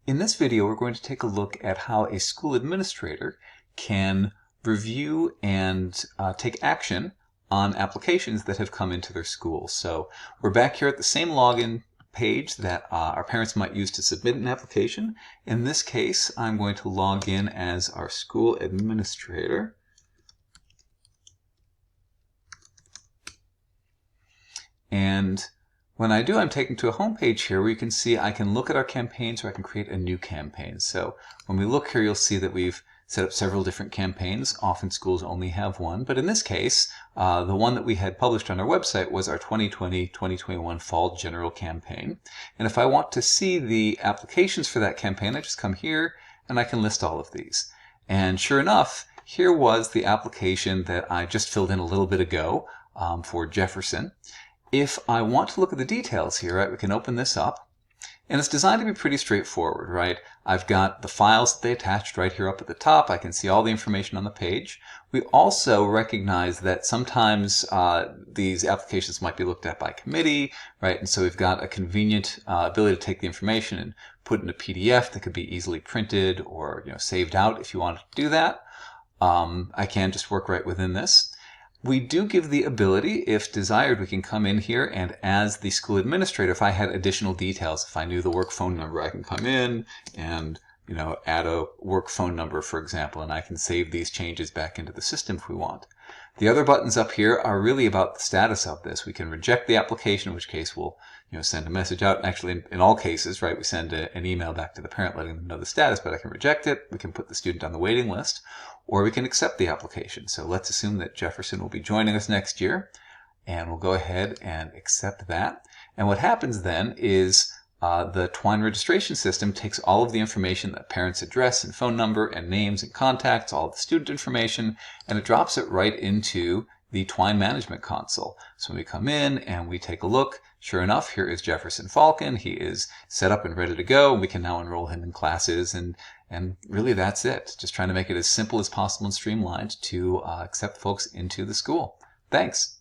In this video, we're going to take a look at how a school administrator can review and take action on applications that have come into their school. So we're back here at the same login page that our parents might use to submit an application. In this case, I'm going to log in as our school administrator. And when I do, I'm taken to a home page here where you can see I can look at our campaigns or I can create a new campaign. So when we look here, you'll see that we've set up several different campaigns. Often schools only have one, but in this case, the one that we had published on our website was our 2020-2021 Fall General Campaign. And if I want to see the applications for that campaign, I just come here and I can list all of these. And sure enough, here was the application that I just filled in a little bit ago for Jefferson. If I want to look at the details here, right, we can open this up. And it's designed to be pretty straightforward, right? I've got the files that they attached right here up at the top. I can see all the information on the page. We also recognize that sometimes these applications might be looked at by committee, right? And so we've got a convenient ability to take the information and put it in a PDF that could be easily printed or saved out if you wanted to do that. I can just work right within this. We do give the ability, if desired, we can come in here and as the school administrator, if I had additional details, if I knew the work phone number, I can come in and add a work phone number, for example, and I can save these changes back into the system if we want. The other buttons up here are really about the status of this. We can reject the application, in which case we'll send a message out. And actually, in all cases, right, we send an email back to the parent letting them know the status, but I can reject it. We can put the student on the waiting list, or we can accept the application. So let's assume that Jefferson will be joining us next year, and we'll go ahead and accept that. And what happens then is the Twine registration system takes all of the information, the parent's address and phone number and names and contacts, all of the student information, and it drops it right into the Twine management console. So when we come in and we take a look, sure enough, here is Jefferson Falcon. He is set up and ready to go. We can now enroll him in classes, and really that's it. Just trying to make it as simple as possible and streamlined to accept folks into the school. Thanks.